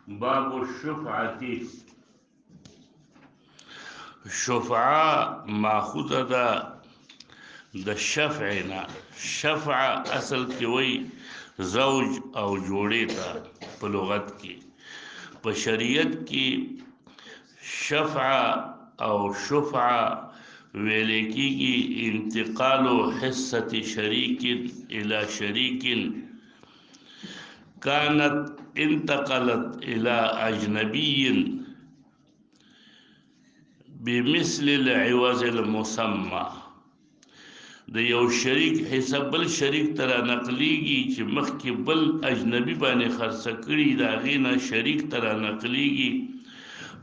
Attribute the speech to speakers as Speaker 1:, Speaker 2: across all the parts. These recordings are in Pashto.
Speaker 1: باب الشفعة. شفعه ماخوذه ده د شفع نه. شفع اصل کې وای زوج او جوړې ته په لغت کې. په شریعت کې شفع او شفع ویل کېږي انتقال حصه شریک الى شریک كانت انتقلت الى اجنبي بمثل العوض المسمى. د یو شریک حساب بل شریک تر نقلیږي چې مخکې بل اجنبي باندې خرڅ کړي دا غینه شریک تر نقلیږي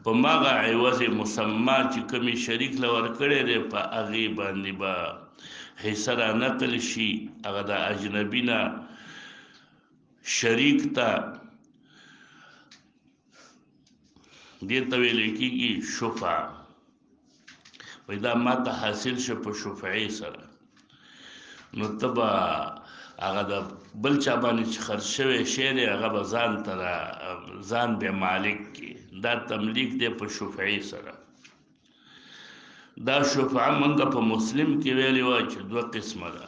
Speaker 1: په ماغه عوض مسمى چې کومي شریک لور کړي دی په هغه باندې با حصہ را نقل شي هغه د اجنبي نه شریک ته دې ته ویل کېږي شفعه. وای دا ماته حاصل شو په شفعې سره نو تبا هغه د بل چا باندې چې خرڅ شوی شی دی هغه به ځان به مالک کې دا تملیک دی په شفعې سره. دا شفعه مونږ په مسلم کې ویلې وای چې دوه قسمه ده.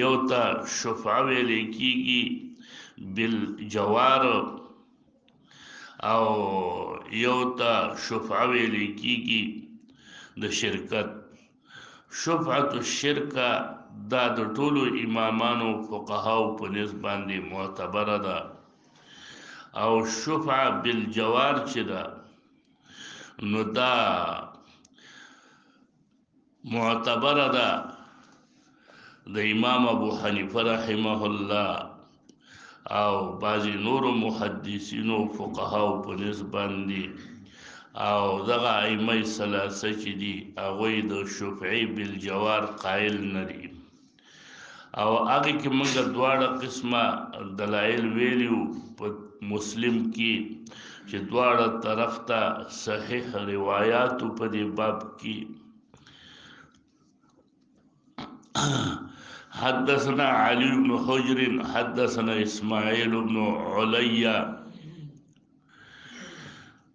Speaker 1: یو ته شفعه ویلې کېږي بالجوار او یو ته شفعه ویلې کېږي د شرکت. شفعت الشرکه دا د ټولو امامانو فقهاو په نسبت باندې معتبره ده او شفعه بالجوار چې ده نو دا معتبره ده د امام ابو حنیفه رحمه الله او بعضی نور محدثینو فقهاو په نسبت باندې او دغه ائمه ثلاثه چې دي هغه د شفعي بالجوار قائل نه دي او هغه کې موږ دواړه قسمه دلایل ویلو په مسلم کې چې دواړه طرف ته صحیح روایت په دې باب کې. حدثنا علي بن حجر حدثنا اسماعيل بن علي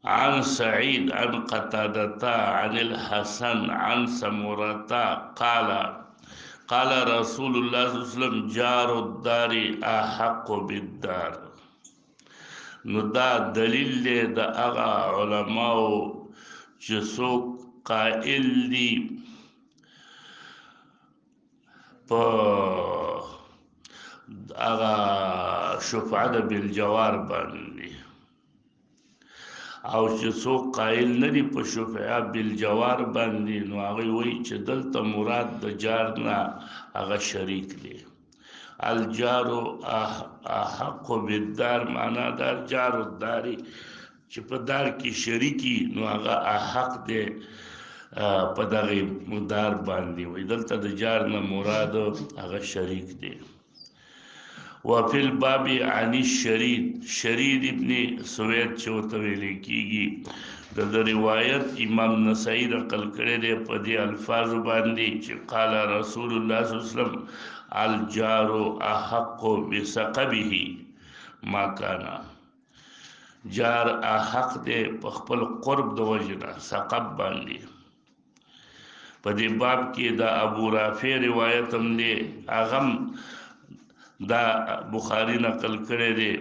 Speaker 1: عن سعيد عن قتادة عن الحسن عن سمرة قال قال رسول الله صلى الله عليه وسلم جار الدار احق بالدار. نو دا دلیل دی د هغه علماو چې څوک قائل دي په هغه شفعه بالجوار باندې او چې څوک قائل نه دي په شفعه بالجوار باندې نو هغه وایي چې دلته مراد د جار نه هغه شریک دی. الجار احق بالدار معنا دا جار الدار چې په دار کې شریکی نو هغه احق دی په دغه دار باندې وایي دلته د جار نه مراد هغه شریک دی. وفي الباب عن الشريد شريد ابن سويد چوته ویل کیږي د روایت امام نسائی نقل کړی دی په دې الفاظ باندې چې قال رسول الله صلی الله علیه وسلم الجار احق بسقبه ما كان. جار احق دی په خپل قرب د وجنه سقب باندې. په دې باب کې د ابو رافع روایت هم دی اغم دا بخاری نقل کړی دی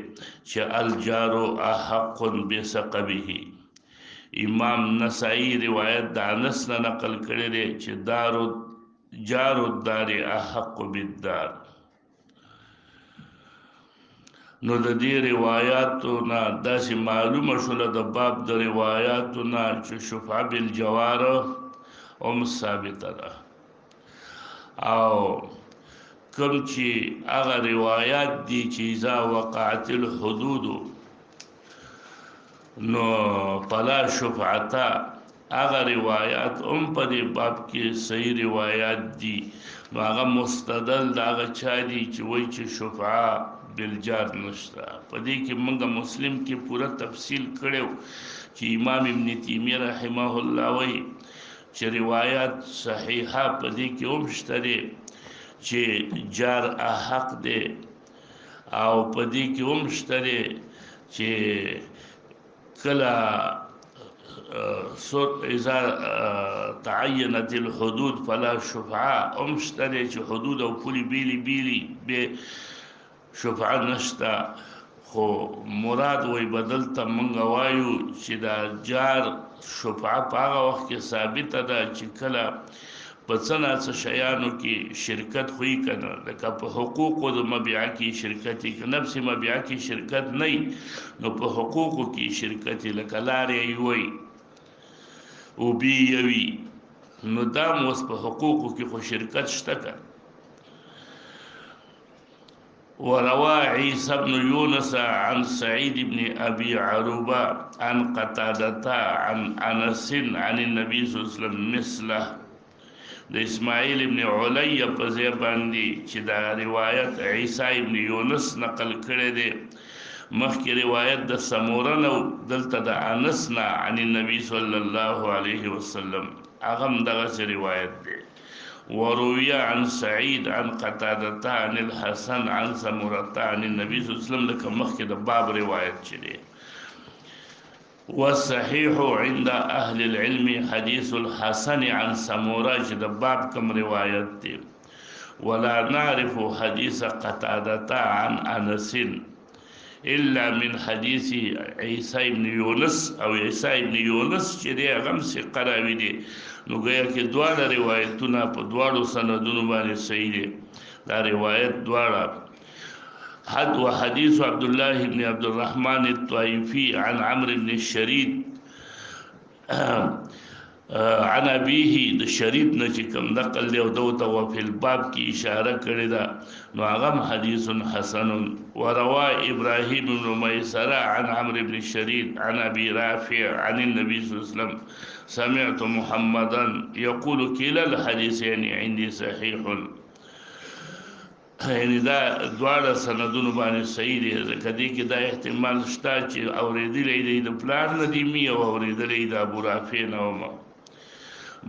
Speaker 1: چې الجار احق بسقبه. امام نسائی روایت د انس نه نقل کړی دی چې جار الدار احق بالدار. نو د دې روایتو نه داسې معلومه شوله د باب د روایتو نه چې شفعه بالجوار هم ثابته ده او کوم چې هغه روایات دي چې اذا وقعت الحدود نو فلا شفعتا هغه روایات هم په دې باب کې صحیح روایات دي نو هغه مستدل د هغه چا دي چې وایي چې شفعه بالجار نشته. په دې کې موږ مسلم کې پوره تفصیل کړو چې امام ابن تیمیه رحمه الله وایي چې روایات صحیحه په دې کې هم شته دي چې جار احق دی او په دې کې هم شته چې کله اذا تعینت الحدود فلا شفعاء امشتره چې حدود او پولی بیلی به شفعه نشتا خو مراد وای بدل ته مونږ وایو چې دا جار شفعه په هغه وخت کې ثابته ده چې کله په څه شیانو کې شرکت خوې کنه لکه په حقوقو د مبيع کې شرکت کې نفس مبيع کې شرکت نه نو په حقوقو کې شرکت لکه لارې وي او بي وي نو دا موس په حقوقو کې خو شرکت شته کنه. وروى عيسى بن يونس عن سعيد بن أبي عروبة عن قتادة عن أنس عن النبي صلى الله عليه وسلم مثله د اسماعیل ابن علیہ په ځای باندې چې دا روایت عیسی ابن یونس نقل کړی دی مخکې روایت د سموره نو دلته د انس نه عن النبي صلی الله علیه وسلم هغه دغه روایت دی. وروي عن سعيد عن قتادة عن الحسن عن سمرة عن النبي صلى الله عليه وسلم لك مخکې د باب روایت چي دی. والصحيح عند أهل العلم حديث الحسن عن سمورة چې د باب کوم روایت دی. ولا نعرف حديث قتادة عن أنس إلا من حديث عيسى بن يونس أو عيسى بن يونس چې دی هغه هم ثقه راوي دی نو ګویا کې دواړه روایتونه په دواړو سندونو باندې صحیح دي. دا روایت دواړه حد وحديث عبد الله بن عبد الرحمن الطائفي عن عمرو بن الشريد عن ابيه د شريد نه چې کوم نقل له دوته او په الباب کې اشاره کړې ده نو هغه حدیث حسن. وروى ابراهيم بن ميسره عن عمرو بن الشريد عن ابي رافع عن النبي صلى الله عليه وسلم سمعت محمدا يقول كلا الحديثين عندي صحيح. یعنی دا دواړه سندونو باندې صحیح دي ځکه دې کې دا احتمال شته چې اورېدلې دی د پلان ندیمی او اورېدلې د ابو رافع نه.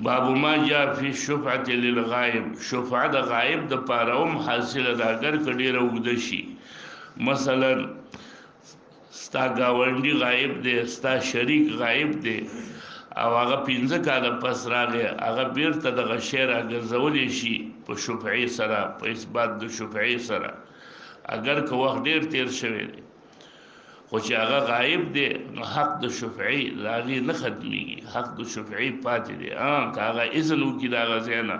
Speaker 1: باب ما جاء في الشفعة للغائب شفعه د غائب د پاروم حاصله ده اگر کډیر وګد شي مثلا ستا گاونډي غائب دی ستا شریک غائب دی او هغه 15 کاله پس راغی هغه بیرته د غشیر اګرځولې شي په شفعي سره په اثبات د شفعي سره اگر که وخت ډیر تیر شوی دی خو چې هغه غایب دی نو حق د شفعي لاغي نه ختميږي حق د شفعي پاتې دی که هغه اذن وکړي دا غزنه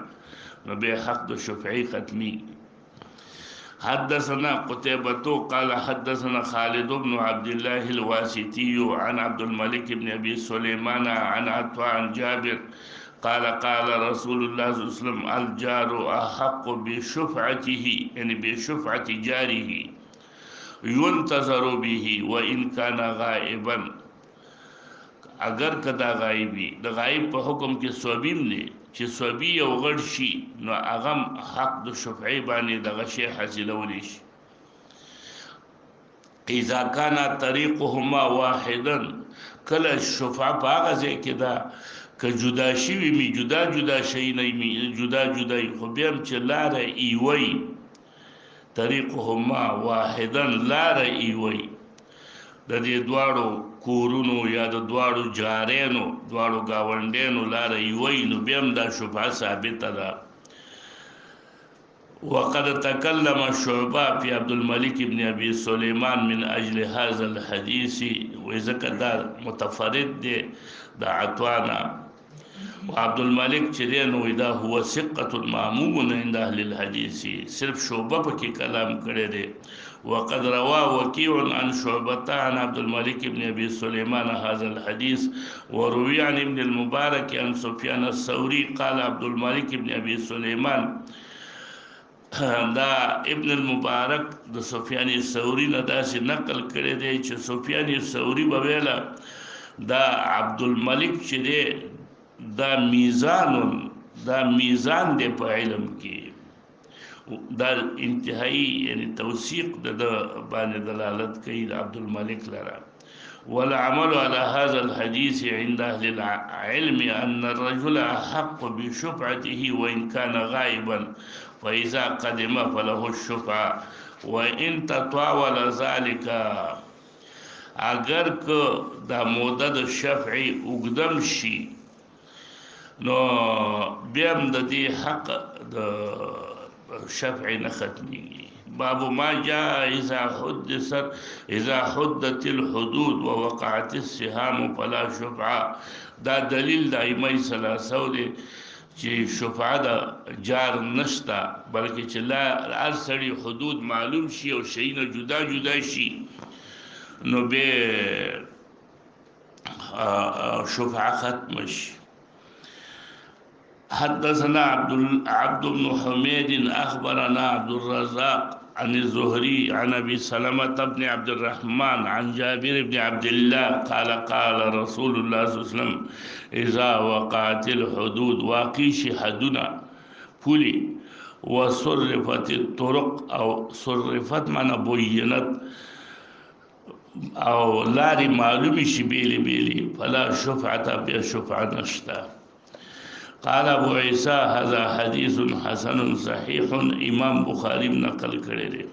Speaker 1: نو به حق د شفعي ختميږي. حدثنا قتيبة قال حدثنا خالد بن عبد الله الواسطي عن عبد الملك بن أبي سليمان عن عطاء عن جابر قال قال رسول الله صلى الله عليه وسلم الجار أحق بشفعته يعني بشفعة جاره ينتظر به وإن كان غائبا اگر کدا غایبی د غایب په حکم کې صوبیم نه چې صوبی او غړ شي نو اغم حق د شفعي باندې د غشي حاصلول شي. اذا كان طريقهما واحدا کله شفعه باغه کې دا که جدا شي می جدا شي نه می جدا خو بیا چې لار ایوي طريقهما واحدا لار ایوي د دې دواړو کورونو یا د دواړو جارینو دواړو گاونډینو لار ایوي نو بیا دا شفعه ثابته ده. وقد تكلم شعبة في عبد الملك بن أبي سليمان من أجل هذا الحديث وذكر متفرد ده عطوانا وعبد الملك چرين وإذا هو ثقة معموم عند أهل الحديث صرف شعبة بكي كلام كده. وقد روى وكيع عن شعبة عن عبد الملك بن أبي سليمان هذا الحديث وروي عن ابن المبارك عن سفيان الثوري قال عبد الملك بن أبي سليمان دا ابن المبارک د سفیان الثوری نه داسې نقل کړی دی چې سفیان الثوری بویلا دا عبد الملک چې دی دا میزان دی په علم کې دا انتهایی یعنی توثیق د باندې دلالت کوي عبد الملک لرا. والعمل على هذا الحديث عند أهل العلم أن الرجل أحق بشفعته وإن كان غائبا فإذا قدم فله الشفعة وإن تطاول ذلك اگر که دا موده د شفع اوږدم شي نو بیا هم د دې حق د شفع نه ختمیږي. باب ما جاء اذا حدت الحدود ووقعت السهام فلا شفعه. دا دلیل د ائمه ثلاثه دی چې شفعه د جار نشتا، بلکې چې لا هر سړي حدود معلوم شي او شیونه جدا جدا شي نو به شفعه ختم شي. حدثنا عبد بن حميد اخبرنا عبد الرزاق عن الزهري عن ابي سلمة بن عبد الرحمن عن جابر بن عبد الله قال قال رسول الله صلى الله عليه وسلم اذا وقعت الحدود واقيش حدنا پولی وصرفت الطرق او صرفت معنی بوینت او لاری معلومی شي بیلی بیلی فلا شفعة بیا شفعه نشتا. قال ابو عيسى هذا حديث حسن صحيح. امام بخاري نقل کړی دی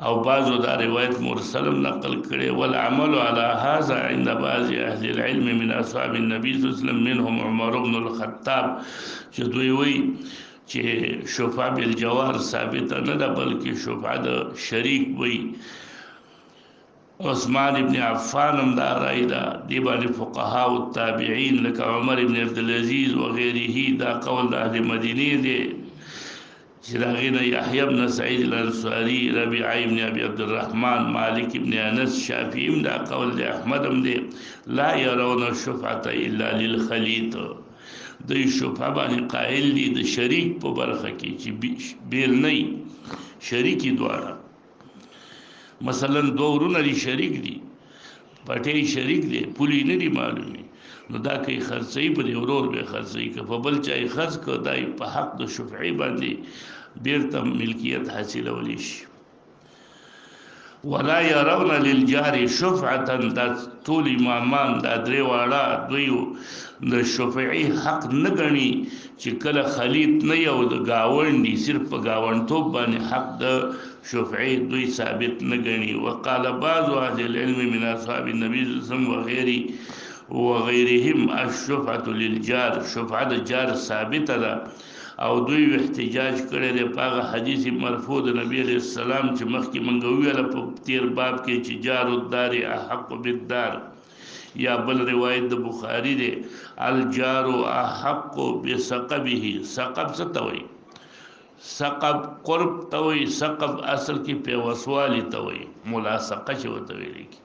Speaker 1: او بعضو دا روایت مرسل نقل کړي. والعمل على هذا عند بعض اهل العلم من اصحاب النبي صلى الله عليه وسلم منهم عمر بن الخطاب چې دوی وی چې شفعه بالجوار ثابت نه ده بلکې شفعه د شریک وی. عثمان ابن عفان هم دا رای دا دی باندې فقها او تابعین لکه عمر ابن عبدالعزیز وغیره دا قول د اهل مدینه دی چې راغی نه یحیی بن سعید الانصاری ربیعه ابن ابي عبد الرحمن مالک ابن انس شافعی دا قول د احمد هم دی لا يرون الشفعه الا للخلیط. د شفعه باندې قائل دي د شریک په برخه کې چې بیل نه شریکی دواړه مثلا دو ورونه لري شریک دي پټي شریک دي پولی نه دي معلومي نو دا کوي خرڅي په ورور به خرڅي که په بل چای خرڅ کو دای په حق د شفعي باندې بیرته ملکیت حاصلولی شي. ولا يرون للجار شفعه. دا ټول امامان دا درې واړه دوی د شفعي حق نه غني چې کله خلیط نه یو د گاونډي صرف په گاونډتوب باندې حق د شفعي دوی ثابت نه غني. وقال بعض اهل العلم من اصحاب النبي صلى الله عليه وسلم وغيرهم الشفعه للجار. شفعه د جار ثابت ده او دوی احتجاج کړي د پاغه حدیث مرفوع د نبی علیہ السلام چې مخکې منګ ویل په تیر باب کې چې جار الدار احق بالدار. یا بل روایت د بخاری دی الجار احق بسقبه. سقب څه ته وایي؟ سقب قرب ته وایي. سقب اصل کې پیوسوالی ته وایي، ملاصقه چې ورته ویل کی.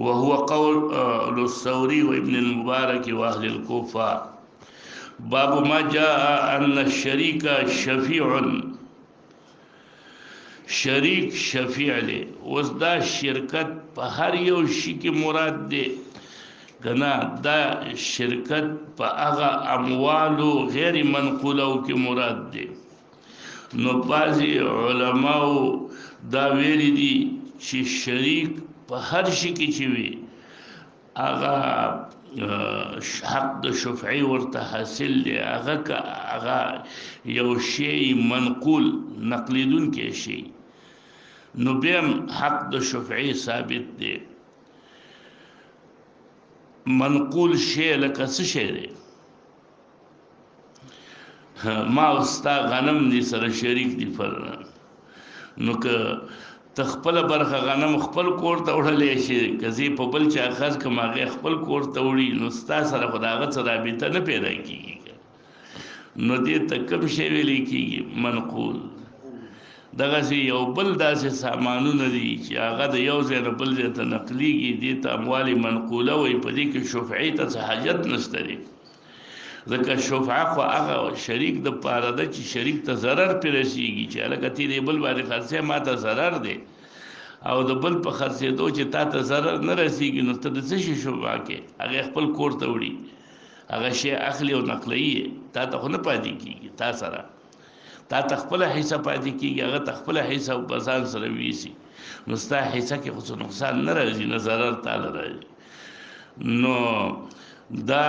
Speaker 1: وهو قول الثوري وابن المبارك واهل الكوفه. باب ما جاء ان الشريك شفيع. شریک شفیع دی. اوس دا شرکت په هر یو شي کې مراد دی کنا دا شرکت په هغه اموالو غیر منقولو کې مراد دی. نو بعضی علماو دا ویلي دي چې شریک په هر شي کې چې وي هغه حق د شفعي ورته حاصل دی. هغه یو شی منقول نقلیدون کې شي نو بیم حق د شفعي ثابت دی. منقول شی لکه څه شی دی؟ ما استا غنم دي سره شریک دي فرنه نو که تخپل برخه غنم خپل کور ته وړلې شي کزي په بل چا خاص کماغه خپل کور ته وړي نو ستا سره خداغه سره رابطه نه پیدا کیږي نو دې تکم شی ویل کیږي منقول. دغه یو بل داسې سامانونه دي چې هغه د یو ځای نه بل ځای ته نقلیږي دې ته اموال منقوله وي. په دې کې شفعي ته حاجت نشته دی ځکه شفعه خو هغه شریک د پاره ده چې شریک ته ضرر پې رسیږي چې هلکه تی دې بل باندې خرڅې ما ته ضرر دی او د بل په خرڅېدو چې تا ته ضرر نه رسیږي نو ته د څه شي شفعه کې هغه خپل کور ته وړي هغه شی اخلي او نقلوي تا ته خو نه پاتې کېږي تا سره تا تخپل حصہ پاتې کېږي هغه تخپل حصہ په ځان سره ویسي نو ستا حصہ کې خو نقصان نه راځي نه ضرر تاله راځي. نو دا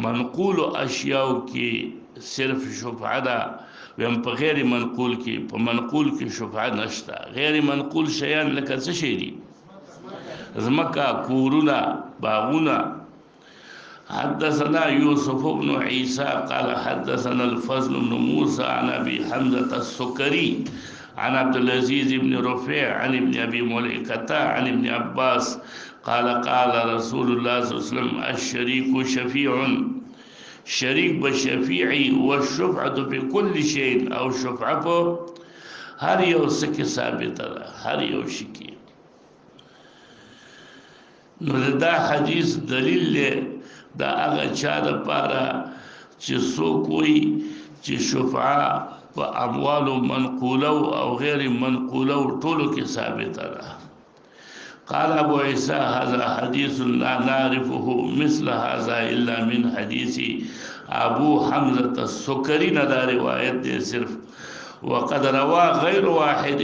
Speaker 1: منقول اشیاء کې صرف شفعه ده ویم په غیر منقول کې په منقول کې شفعه نشته. غیر منقول شیان لکه څه شي دي؟ زمکا کورونا باغونا. حدثنا يوسف بن عيسى قال حدثنا الفضل بن موسى عن أبي حمزة السكري عن عبد العزيز بن رفيع عن ابن أبي مليكة عن ابن عباس قال قال رسول الله صلى الله عليه وسلم الشريك شفيع، شريك بشفيعي، والشفعة في كل شيء، أو شفعة هر یو سکی ثابته ده، هر یو شکی. نو دا حدیث دلیل له دا هغه چا دپاره چې څوک وایي چې شفعه په اموالو منقوله او غیر منقوله ټولو کې ثابته ده. قال ابو عيسى هذا حديث لا نعرفه مثل هذا الا من حديث ابو حمزه السكري، دا روایت دی صرف. وقد روى غير واحد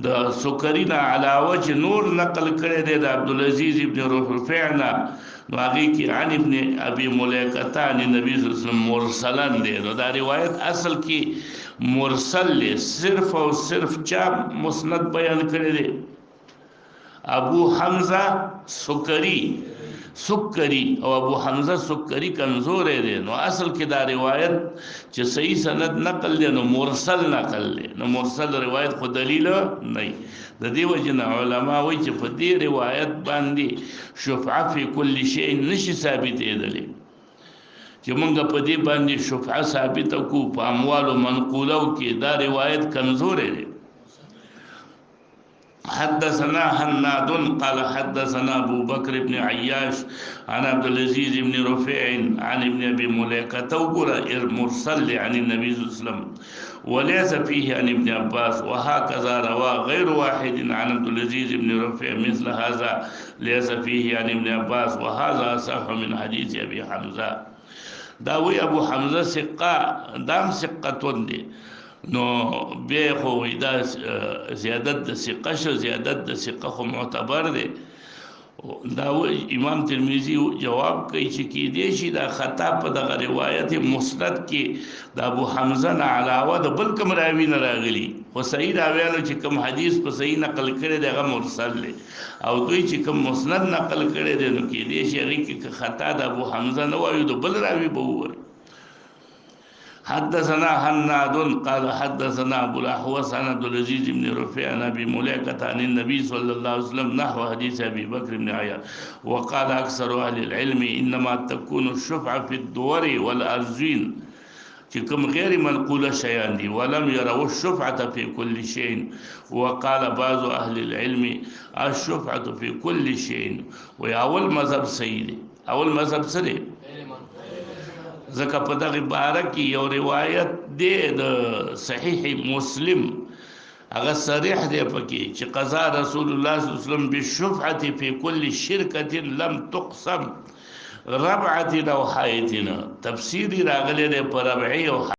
Speaker 1: د سکرینا علاوه چې نور نقل کړی دی د عبدالعزیز ابن رفیع نه، نو هغې کې عن ابن ابي مليكة عن النبي صلی الله علیه وسلم مرسلا دی. نو دا روایت اصل کې مرسل دی، صرف او صرف چا مسند بیان کړی دی؟ ابو حمزه سکری او ابو حمزه سکری کمزور دی. نو اصل کې دا روایت چې صحیح سند نقل دی نو مرسل نقل دی. نو مرسل روایت خو دلیل نه. د دې وجه نه علما وایي چې په دې روایت باندې شفعه فی کل شیء نشي ثابتېدلی، چې مونږ په دې باندې شفعه ثابته کو په اموالو منقولو کې، دا روایت کمزور دی. حدثنا حناد قال حدثنا ابو بكر بن عياش عن عبد العزيز بن رفيع عن ابن ابي مليكة وقرأ مرسل عن النبي صلى الله عليه وسلم وليس فيه عن ابن عباس. وهكذا روى غير واحد عن عبد العزيز بن رفيع مثل هذا ليس فيه عن ابن عباس، وهذا صح من حديث ابي حمزه. داوي ابو حمزه ثقه، دام ثقتون دي. نو بیا خو دا زیادت د ثقه شو، زیادت د ثقه خو معتبر دی. دا امام ترمذی جواب کوي چې کېدای شي دا خطا په دغه روایت مسند کې د ابو حمزه نه علاوه د بل کوم راوي نه راغلی، خو صحیح راویانو چې کوم حدیث په صحیح نقل کړی دی هغه مرسل دی، او دوی چې کوم مسند نقل کړی دی نو کېدای شي هغې کې خطا د ابو حمزه نه وایو، د بل راوي به ووایي. حدثنا حناد قال حدثنا ابو الاحوص عن عبد العزيز بن رفيع عن ابي مليكة عن النبي صلى الله عليه وسلم نحو حديث ابي بكر بن عياش. وقال اكثر اهل العلم انما تكون الشفعه في الدور والارزين، چې کوم غیر منقوله شیان دي، ولم يروا الشفعه في كل شيء. وقال بعض اهل العلم الشفعه في كل شيء. واول مذهب صحیح دی، اول مذهب سره ځکه په دغه باره کې یو روایت دی د صحیح مسلم، هغه صریح دی پکې چې قضا رسول الله صلی الله علیه وسلم بالشفعة في كل شركة لم تقسم ربعة او حایتنا. تفسیری راغلی دی په ربعی او